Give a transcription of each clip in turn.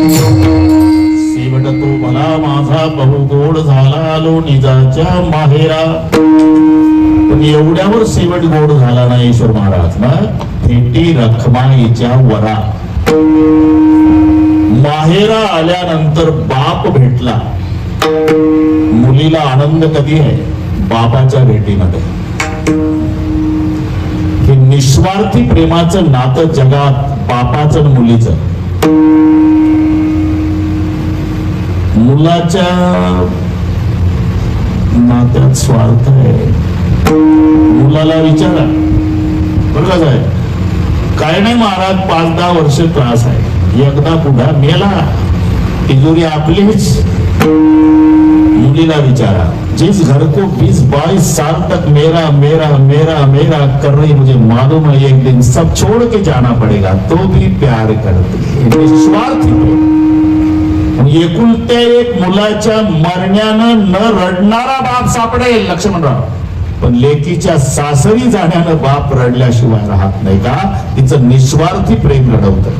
शेवट तो मला माझा बहु गोड झाला लो निजाच्या माहेरा. पण एवढ्यावर शेवट गोड झाला नाही ईश्वर महाराज. मग भेटी रखमाईच्या वरा. माहेरा आल्यानंतर बाप भेटला. मुलीला आनंद कधी आहे? बापाच्या भेटीमध्ये. हे निस्वार्थी प्रेमाचं नातं जगात बापाचं आणि मुलीचं. मुलाच्या नात्यात स्वार्थ आहे. मुलाला विचारा बरं कसं आहे. काय नाही महाराज 5-10 वर्ष त्रास आहे. एकदा पुढा मेला तिजोरी आपलीच. मुलीला विचारा जिस घर को 20-22 साल तक मेरा मेरा मेरा मेरा कर रही, मुझे मालूम है एक दिन सब छोड़ के जाना पड़ेगा, तो भी प्यार करती है. निस्वार्थी प्रेम. एकुलत्या एक मुलाच्या मरण्यानं न रडणारा बाप सापडेल लक्ष्मणराव. पण लेकीच्या सासरी जाण्यानं बाप रडल्याशिवाय राहत नाही का? तिचं निस्वार्थी प्रेम रडवतं.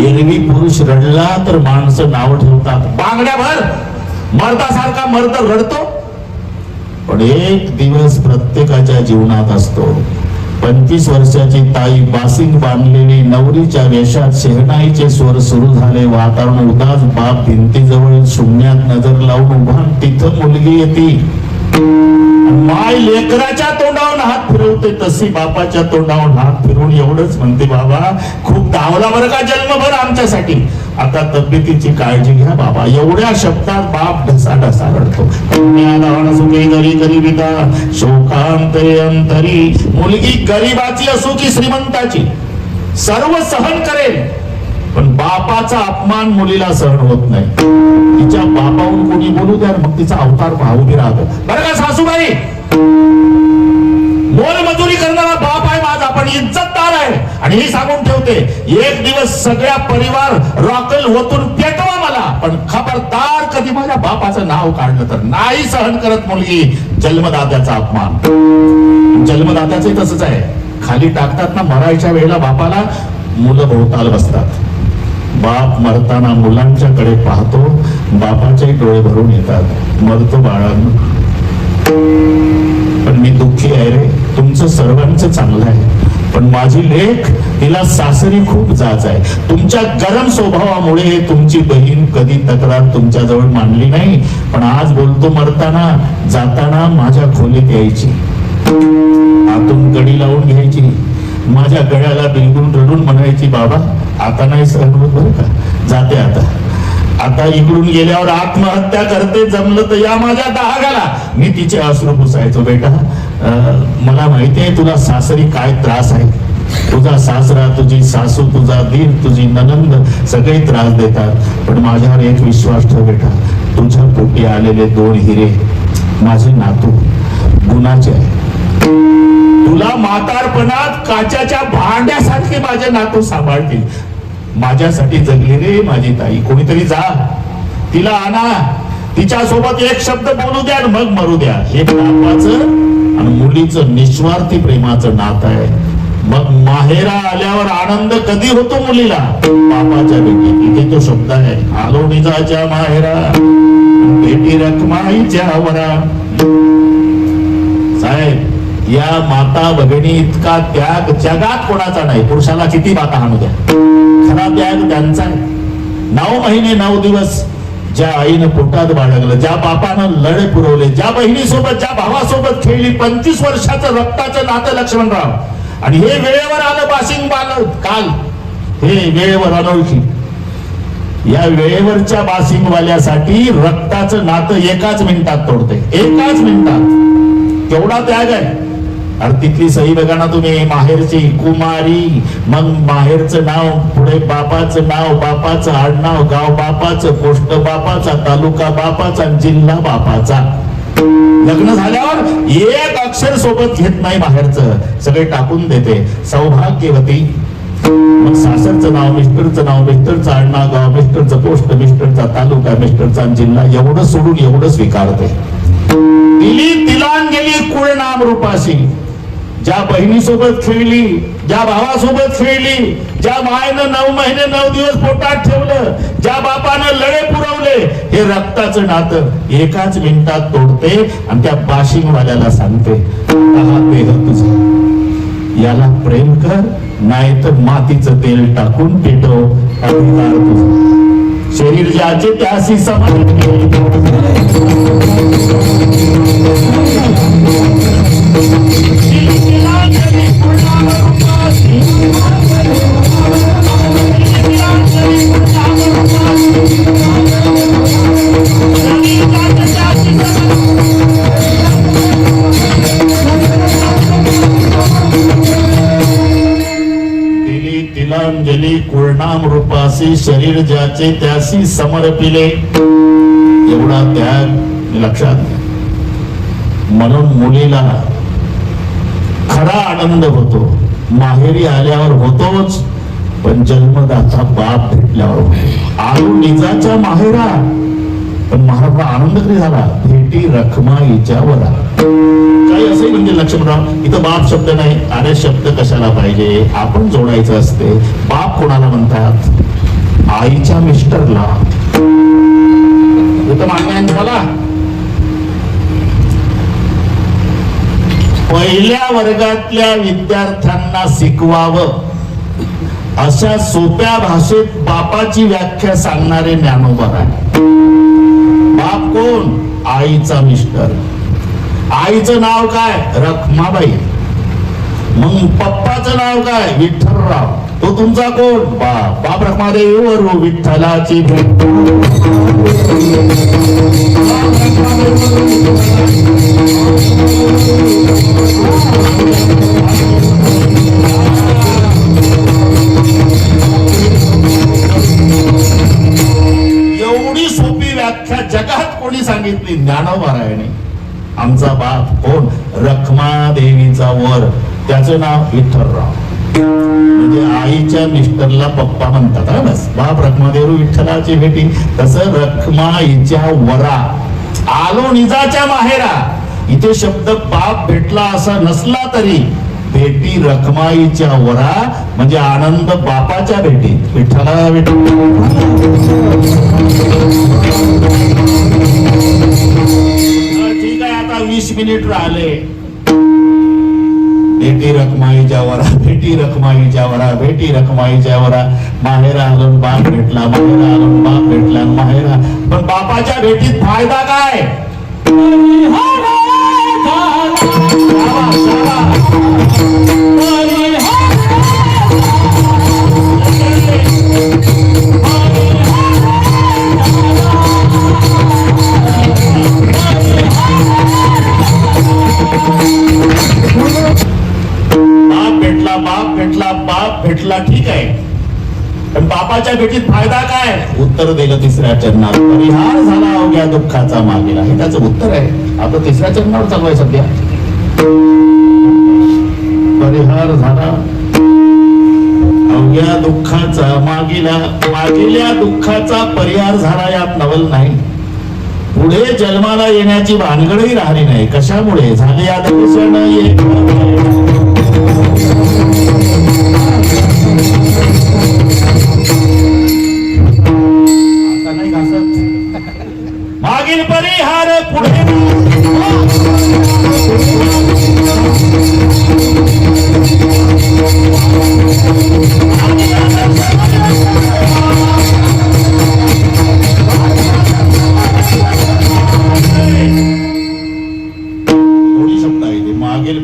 एरवी पुरुष रडला तर माणसं नाव ठेवतात बांगड्याभर. मर्दासारखा मर्द रडतो. पण एक दिवस प्रत्येकाच्या जीवनात असतो. 25 वर्षाची ताई बासिंग बांधलेली नवरीच्या वेशात शहनाईचे स्वर सुरू झाले. वातावरण उदास. बाप भिंतीजवळ शून्यात नजर लावून उभा. तिथं मुलगी येते. माय लेकराच्या तोंडावरून हात फिरवते तशी बापाच्या तोंडावरून हात फिरवून एवढंच म्हणते, बाबा खूप धावला बरं का जन्मभर आमच्यासाठी, आता तब्येतीची काळजी घ्या बाबा. एवढ्या शब्दात बाप ढसा ढसा रडतो. शोकांतरे अंतरी. मुलगी गरीबाची असो की श्रीमंताची सर्व सहन करेल. पण बापाचा अपमान मुलीला सहन होत नाही. तिच्या बापाहून कोणी बोलू द्या मग तिचा अवतार भाऊ बी राहतो बरं का सासूबाई. मोलमजुरी करणारा बाप आहे माझा, पण इज्जतदार आहे. आणि हे सांगून ठेवते, एक दिवस सगळ्या परिवार रॉकेल होतून पेटवा मला, पण खबरदार कधी माझ्या बापाचं नाव काढलं तर नाही सहन करत मुलगी. जन्मदात्याचा अपमान. जन्मदात्याचे तसंच आहे. खाली टाकतात ना मरायच्या वेळेला बापाला, मुलं भोवताल बसतात. बाप मरताना मुलांच्याकडे पाहतो. बापाचे डोळे भरून येतात. मरतो बाळांनो, पण मी दुःखी आहे रे. तुमचं सर्वांचं चांगलं आहे, पण माझी लेक तिला सासरी खूप जाच आहे. तुमच्या गरम स्वभावामुळे तुमची बहीण कधी तक्रार तुमच्या जवळ मांडली नाही. पण आज बोलतो, मरताना जाताना माझ्या खोलीत यायची, आतून कडी लावून घ्यायची, माझ्या गळ्याला बिलकुल रडून म्हणायची, बाबा आता नाही सहन होत बरं का, जाते आता. आता इकडून गेल्यावर आत्महत्या करते, जमलं तर या माझ्या दहागाला. मी तिचे अश्रू पुसायचो, बेटा मला माहितीये तुला सासरी काय त्रास आहे. तुझा सासरा, तुझी सासू, तुझा दीर, तुझी ननंद सगळे त्रास देतात. पण माझ्यावर एक विश्वास ठेव बेटा, तुझ्या पोटी आलेले 2 हिरे माझे नातू गुणाचे आहे. तुला म्हातारपणात काच्याच्या भांड्यासारखे माझे नातू सांभाळतील. माझ्यासाठी जगली रे माझी ताई. कोणीतरी जा तिला आणा, तिच्या सोबत एक शब्द बोलू द्या, मग मरू द्या. हे बापाचं आणि मुलीचं निस्वार्थी प्रेमाचं नातं आहे. मग माहेरा आल्यावर आनंद कधी होतो मुलीला? बापाच्या भेटीत. इथे तो शब्द आहे, आलो निजाच्या माहेरा भेटी रखमाईच्या वरा. साहेब, या माता भगिनी इतका त्याग जगात कोणाचा नाही. पुरुषाला किती बाता हाणू द्या, खरा त्याग त्यांचा आहे. 9 महिने 9 दिवस ज्या आईनं पोटात बाळगलं, ज्या बापानं लढे पुरवले, ज्या बहिणीसोबत, ज्या भावासोबत खेळली, 25 वर्षाचं रक्ताचं नातं लक्ष्मणराव. आणि हे वेळेवर आलं बाशिंग बाल काल, हे वेळेवर अनोळखी. या वेळेवरच्या बाशिंगवाल्यासाठी रक्ताचं नातं एकाच मिनिटात तोडते, एकाच मिनिटात. केवढा त्याग आहे. अरे तिथली सही बघा ना तुम्ही. माहेरची कुमारी, मग माहेरचं नाव, पुढे बापाचं नाव, बापाचं आडनाव, गाव बापाचं, पोस्ट बापाचा, तालुका बापाचा, जिल्हा बापाचा. लग्न झाल्यावर एक अक्षर सोबत घेत नाही माहेरचं, सगळे टाकून देते. सौभाग्यवती. मग सासरचं नाव, मिस्टरचं नाव, मिस्टरचं आडनाव, गाव मिस्टरचं, पोस्ट मिस्टरचा, तालुका मिस्टरचा, जिल्हा एवढं सोडून एवढं स्वीकारते. दिली तिलान गेली कुळ नाम रूपाशी. ज्या बहिणीसोबत खेळली, ज्या भावासोबत खेळली, ज्या मायनं 9 महिने 9 दिवस पोटात ठेवलं, ज्या बापानं लढे पुरवले, हे रक्ताचं नातं एकाच मिनिटात तोडते आणि त्या बाशिंगवाल्याला सांगते हा देह तुझा, याला प्रेम कर, नाही तर मातीचं तेल टाकून पेटव, अधिकार तुझा. शरीर ज्याचे त्याशी समान. तिलांजली कुळनाम रूपासी, शरीर ज्याचे त्यासी समर्पिले. एवढा त्याग लक्षात घ्या. म्हणून मुलीला खरा आनंद होतो, माहेरी आल्यावर होतोच, पण जन्मदाता बाप भेटल्यावर होतो. आलू निजाच्या माहेरा, पण महाराज आनंद कधी झाला, भेटी रखमाईच्या वरा. काही असंही म्हणजे लक्ष्मणराव इथं बाप शब्द नाही, अरे शब्द कशाला पाहिजे, आपण जोडायचं असते. बाप कोणाला म्हणतात, आईच्या मिस्टरला. इथं मान्य आहे तुम्हाला. पहिल्या वर्गातल्या विद्यार्थ्यांना शिकवावं अशा सोप्या भाषेत बापाची व्याख्या सांगणारे ज्ञानोबा आहे. बाप कोण, आईचा मिस्टर. आईचं नाव काय, रखमाबाई. मग पप्पाचं नाव काय, विठ्ठलराव. तो तुमचा कोण, बाप. बाप रखमादेवी वर विठ्ठलाची भेट. एवढी सोपी व्याख्या जगात कोणी सांगितली, ज्ञानोबारायणे. आमचा बाप कोण, रखमादेवीचा वर, त्याचं नाव विठ्ठलराव. म्हणजे आईच्या मिस्टरला पप्पा म्हणतात. हा बस, बाप रखमादेवी विठ्ठलाची भेटी. तसं रखमाईच्या वरा, आलो निजाच्या माहेरा. इथे शब्द बाप भेटला असा नसला तरी भेटी रखमाईच्या वरा म्हणजे आनंद बापाच्या भेटीत. विठ्ठला विठ्ठल. ठीक आहे, आता 20 मिनिट राहिले. भेटी रखमाईच्या वरा, भेटी रखमाईच्या वरा, भेटी रखमाईच्या वरा. माहेरा आलो बाप भेटला, माहेरा आलो बाप भेटला, माहेरा. पण बापाच्या भेटीत फायदा काय, बाप भेटला ठीक आहे, पण बापाच्या भेटीत फायदा काय, उत्तर दिलं तिसऱ्या चरणात. परिहार झाला अवघ्या दुःखाचा मागेला, हे त्याचं उत्तर आहे. आता तिसऱ्या चरणावर चालू आहे सध्या. परिहार झाला अवघ्या दुःखाचा मागेला, मागेल्या दुःखाचा परिहार झाला, यात नवल नाही. पुढे जन्माला येण्याची भानगडही राहिली नाही. कशामुळे झाले, आदर्शन मागील परिहार पुढे. थोडी शब्द आहे ते, मागील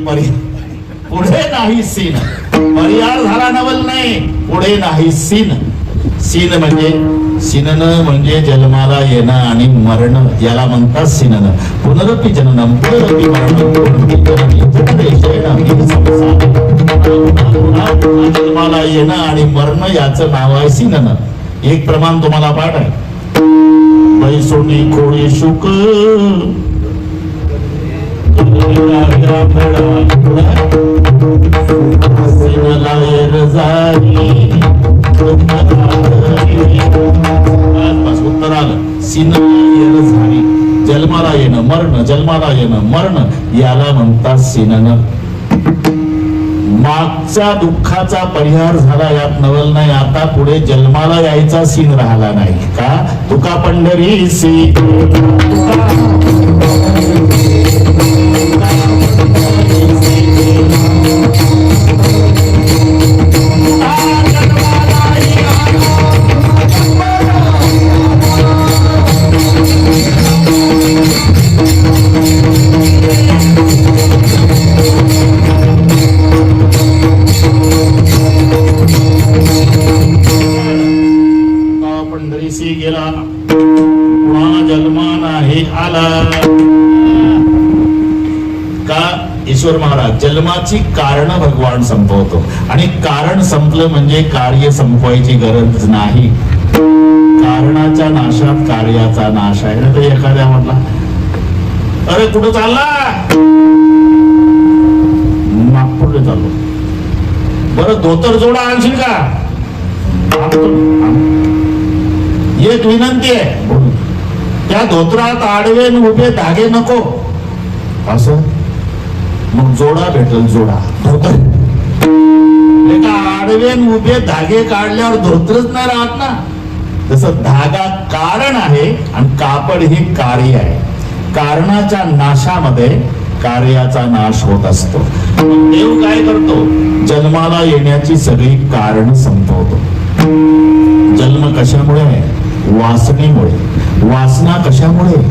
पुढे नाही सीन. परिहार झाला नवल नाही, पुढे नाही सीन. सीन म्हणजे सिनन म्हणजे जन्माला येणं आणि मरण, याला म्हणतात सिनन. पुनरपि जननम पुनरपि मरणम जन्माला येणं आणि मरण याचं नाव आहे सिनन. एक प्रमाण तुम्हाला पाठ आहे, बैसोनी खोळी शुक उत्तर आलं. झाली, जन्माला येणं मरण, जन्माला येणं मरण याला म्हणतात सिनन. मागच्या दुःखाचा परिहार झाला यात नवल नाही. आता पुढे जन्माला यायचा सीन राहिला नाही का. तुका पंढरी सी पंढरीसी गेला पुन्हा जन्मा नाही आला का. ईश्वर महाराज जन्माची कारण भगवान संपवतो आणि कारण संपलं म्हणजे कार्य संपवायची गरज नाही. कारणाच्या नाशात कार्याचा नाश आहे ना. तर एखाद्या म्हटला अरे कुठं चालला. नागपूरला चाललो. बरं धोतर जोडा आणशील का. एक विनंती आहे त्या धोत्रात आडवे न उभे धागे नको. असं मग जोडा भेटल. जोडा धोतर एका आडवे न उभे धागे काढल्यावर धोत्रच नाही राहत ना. तसं धागा कारण आहे आणि कापड हे कार्य आहे. कारणाच्या नाशामध्ये कार्याचा नाश होत असतो. देव काय करतो जन्माला येण्याची सगळी कारण संपवतो. जन्म कशामुळे आहे. वासनेमुळे. वासना कशामुळे.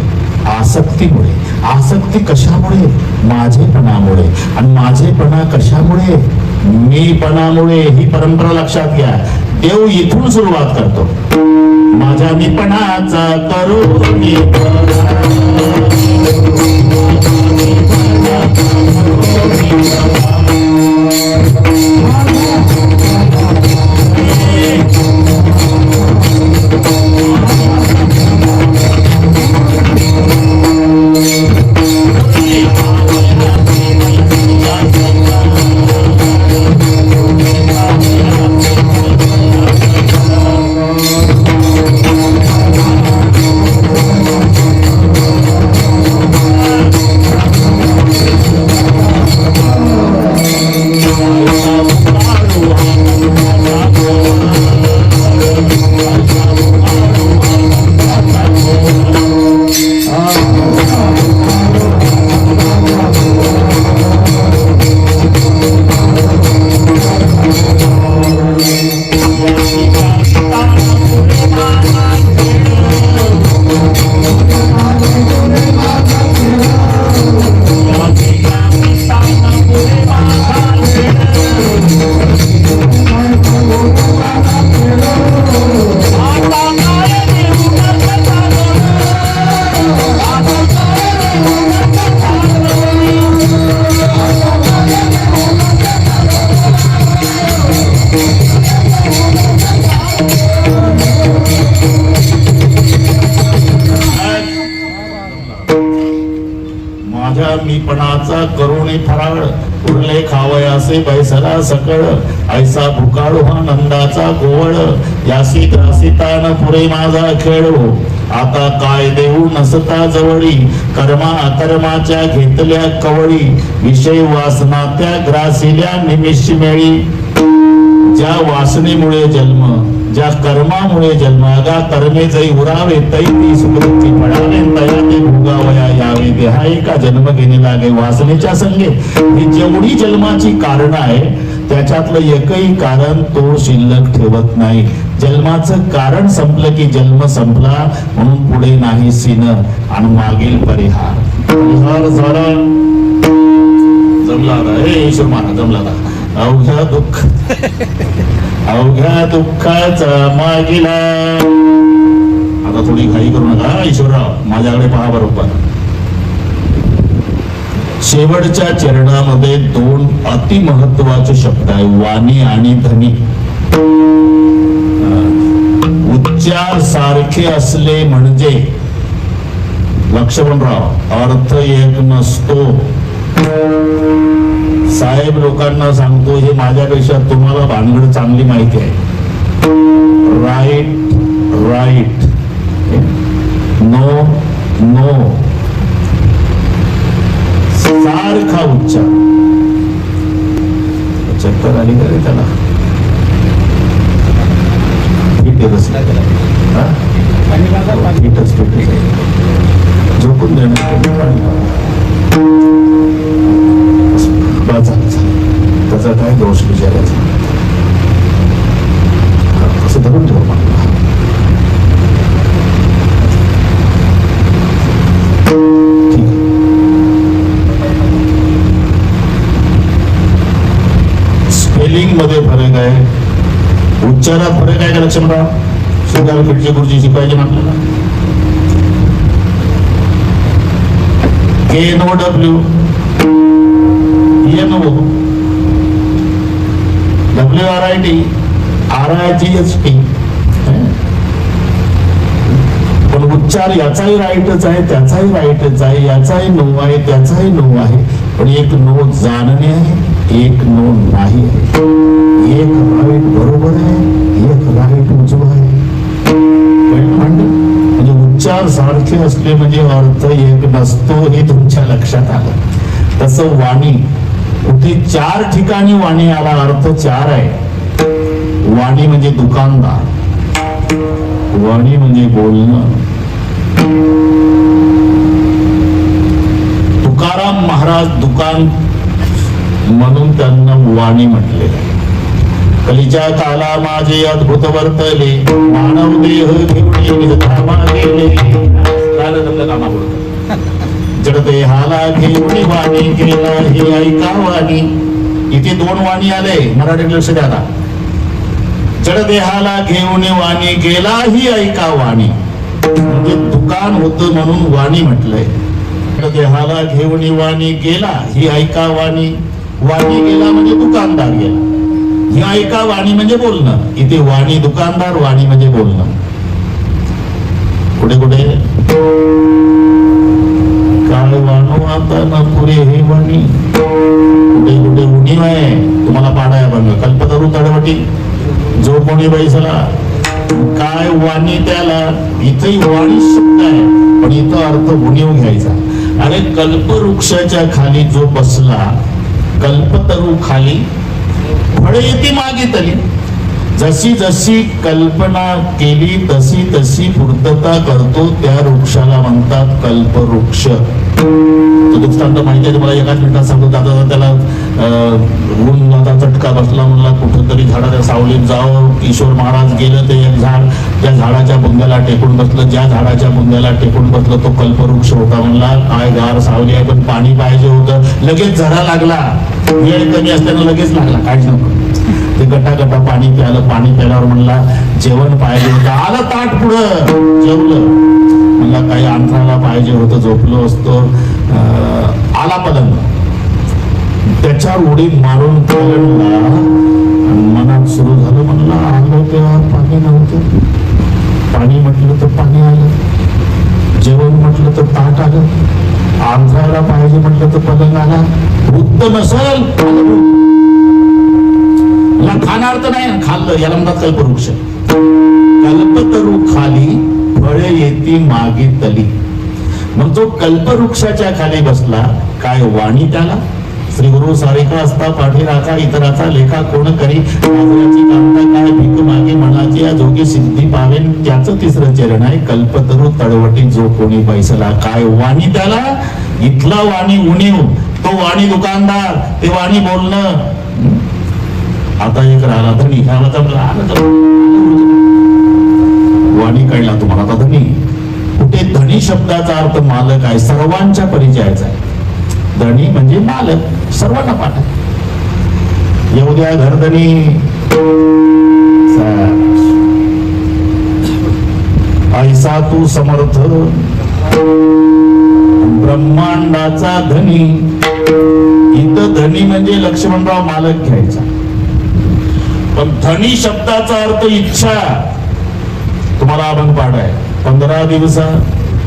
आसक्तीमुळे. आसक्ती कशामुळे. माझेपणामुळे. आणि माझेपणा कशामुळे. मीपणामुळे. ही परंपरा लक्षात घ्या. देव इथून सुरुवात करतो. माझ्या मीपणाचा करू मीपणाचा करुणी फराळ उरले खावयासे बैसला सकळ ऐसा भुकाळू हा नंदाचा गोवळ यासी त्रासिता न पुरे माझा खेळो आता काय देऊ नसता जवळी कर्मा अकर्माच्या घेतल्या कवळी विषय वासना त्या ग्रासिल्या निमिष मेळी ज्या वासनेमुळे जन्म ज्या कर्मामुळे जन्मागा कर्मे जै उरावे तै ती सुकृती पडावे तया ते भोगावया यावे देहाय का जन्म घेणे लागे वासनेच्या संगे. ही जेवढी जन्माची कारण आहे त्याच्यातलं एकही कारण तो शिल्लक ठेवत नाही. जन्माचं कारण संपलं की जन्म संपला म्हणून पुढे नाही सीन आणि मागील परिहार झाला. जमला हे ईश्वर महाराज जमला. अवघ्या दुःखाचा मागिला. आता थोडी घाई करू नका ईश्वरराव माझ्याकडे पहा बरोबर. शेवटच्या चरणामध्ये दोन अति महत्वाचे शब्द आहे वाणी आणि धनी. उच्चार सारखे असले म्हणजे लक्ष्मणराव अर्थ एक नसतो. साहेब लोकांना सांगतो हे माझ्यापेक्षा तुम्हाला भानगड चांगली माहिती आहे. राईट राईट नो नो सारखा उच्चार. चक्कर आली का रे त्याला? फिटच झोपून देणार त्याचा काय दोष विचारायचा? तसं धरून ठेव मला. स्पेलिंग मध्ये फरक आहे, उच्चारात फरक आहे का लक्षात ठेवा. सुधार फिटची खुर्ची शिकवायची आपल्याला. KNOW ENO WRIT RIGHT, पण उच्चार याचाही राईटच आहे, त्याचाही राईटच आहे, याचाही नो आहे, त्याचाही नो आहे, पण एक नो जाणणे आहे, एक नो नाही आहे. एक राईट बरोबर आहे, एक राईट उजवा आहे. म्हणजे उच्चार सारखे असले म्हणजे अर्थ एक नसतो हे तुमच्या लक्षात आलं. तसं वाणी, कुठे 4 ठिकाणी वाणी आला, अर्थ 4 आहे. वाणी म्हणजे दुकानदार, वाणी म्हणजे बोलणं. तुकाराम महाराज दुकान म्हणून त्यांना वाणी म्हटले. कलीच्या काला माझे अद्भुत वर्तले, मानव देह घेऊन धामा गेले. जड देहाला घेऊन वाणी केला हे ऐका वाणी. इथे 2 वाणी आले, मराठीत लक्ष द्या. जड देहाला घेऊन वाणी केला ही ऐका वाणी. म्हणजे दुकान होतं म्हणून वाणी म्हटलंय. जड देहाला घेऊन वाणी केला ही ऐका वाणी. वाणी गेला म्हणजे दुकानदार गेला. ही ऐका वाणी म्हणजे बोलणं. इथे वाणी दुकानदार, वाणी म्हणजे बोलणं. कुठे कुठे काय वाणू आता न पुरे हे वाणी. कुठे कुठे उणीव आहे. तुम्हाला पाडाया बघ, कल्पतरू तडवटी जो कोणी बैसला काय वाणी त्याला. इथंही वाणी शब्द आहे, पण इथं अर्थ उणीव घ्यायचा. अरे कल्पवृक्षाच्या खाली जो बसला, कल्पतरू खाली फळे येते मागितली. जशी जशी कल्पना केली तशी तशी पूर्तता करतो त्या वृक्षाला म्हणतात कल्पवृक्ष. तो दृष्टांत माहिती आहे मला, एकाच मिनिटात सांगतो. दादा त्याला ऊन चटका बसला, म्हणला कुठंतरी झाडाच्या सावलीत जावं. किशोर महाराज गेलं, ते एक झाड, त्या झाडाच्या बुंद्याला टेकून बसलं. ज्या झाडाच्या बुंद्याला टेकून बसलं तो कल्पवृक्ष होता. म्हणला काय गार सावली आहे, पण पाणी पाहिजे होतं. लगेच झरा लागला, वेळ कमी असल्यानं लगेच लागला, काहीच नको. ते गटा पाणी प्यायलं. पाणी प्यायल्यावर म्हणला जेवण पाहिजे होतं. आलं ताट पुढं, जेवलं. म्हणला काही अंतराला पाहिजे होतं, झोपलो असतो. आला पलंग, त्याच्यावर उडी मारून पलंगला. मनात सुरू झालं, म्हणला आलो तेव्हा पाणी नव्हतं. पाणी म्हटलं तर पाणी आलं, जेवण म्हटलं तर ताट आलं, अंतराला पाहिजे म्हटलं तर पलंग आला. वृत्त नसल खाणार तर नाही, खाल्लं. याला म्हणतात कल्पवृक्ष. कल्पतरू खाली फळे येती मागे तली. मग जो कल्पवृक्षाच्या खाली बसला, काय वाणी त्याला. श्री गुरु सारिका असता पाठी राखा, इतराचा लेखा कोण करी. आजराची कांता काय भीक मागे म्हणाची, या जोगी सिद्धी पावेन त्याचं 3रं चरण आहे. कल्पतरू तळवटी जो कोणी बैसला. काय वाणी त्याला. इथला वाणी उणीव, तो वाणी दुकानदार, ते वाणी बोलणं. आता एक राहिला धनी. वाणी कळला तुम्हाला. आता धनी, कुठे धनी शब्दाचा अर्थ मालक आहे, सर्वांच्या परिचयाचा आहे. धनी म्हणजे मालक, सर्वांना पाठ आहे. येऊ द्या घरधनी. ऐसा तू समर्थ ब्रह्मांडाचा धनी. इथं धनी म्हणजे लक्ष्मणराव मालक घ्यायचा, पण धनी शब्दाचा अर्थ इच्छा. तुम्हाला अभंग पाठ आहे. 15 दिवसात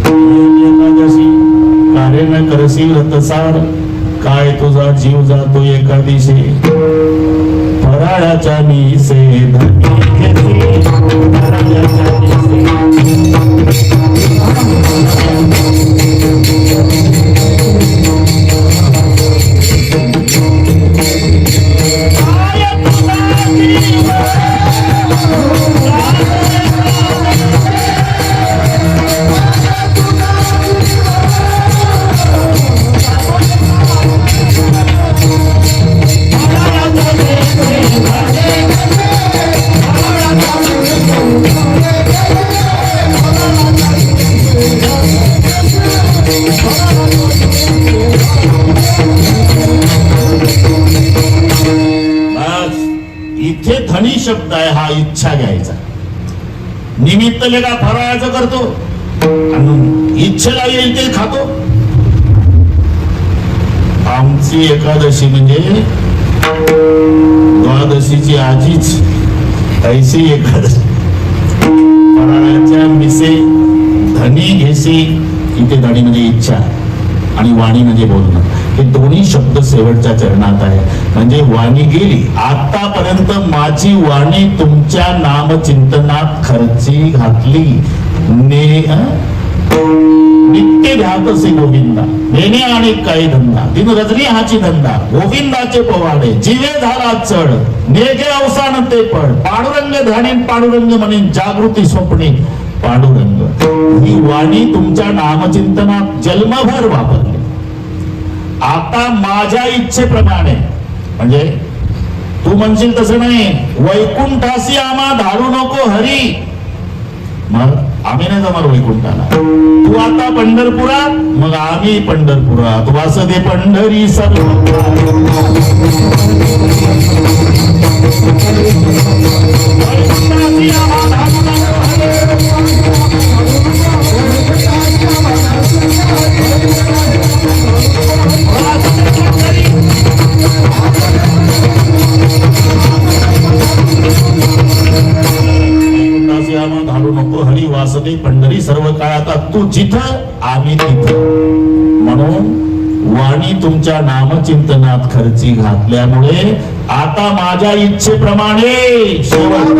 एकादशी कार्य न करसी रतसार. काय तुझा जीव जातो एका दिवशी, फराळाच्या निसे धनी घेते. फराळाच्या निसे शब्द आहे हा इच्छा घ्यायचा. निमित्त लेगा फराळाचं करतो आणि इच्छेला येईल ते खातो. आमची एकादशी म्हणजे द्वादशीची आजीच ऐशी एकादशी. फराळाच्या मिसे धनी घेसी, इथे धनी म्हणजे इच्छा आणि वाणी म्हणजे बोलणं. हे दोन्ही शब्द शेवटच्या चरणात आहे. म्हणजे वाणी गेली. आतापर्यंत माझी वाणी तुमच्या नामचिंतनात खर्ची घातली. नित्य ध्यातसे गोविंदा नेणे आणि काही धंदा दिन रजनी हाची धंदा गोविंदाचे पवाडे जीवे झाला चढ नेगे अवसान ते पड पांडुरंग ध्यानीन पांडुरंग म्हणेन जागृती स्वप्ने पांडुरंग. ही वाणी तुमच्या नामचिंतनात जन्मभर वापरली. आता माझ्या इच्छेप्रमाणे, म्हणजे तू म्हणशील तसं नाही, वैकुंठासी आम्हा धाडू नको हरी. मग आम्ही नाही जमणार वैकुंठाला. तू आता पंढरपुरात, मग आम्ही पंढरपुरात. वासदे पंढरी सर्व वैकुंठासी आम्हा धाडू नको धाडू नको हरी. वासदे पंढरी सर्व काळ. आता तू जिथं आम्ही तिथं. म्हणून वाणी तुमच्या नामचिंतनात खर्ची घातल्यामुळे आता माझ्या इच्छेप्रमाणे शेवट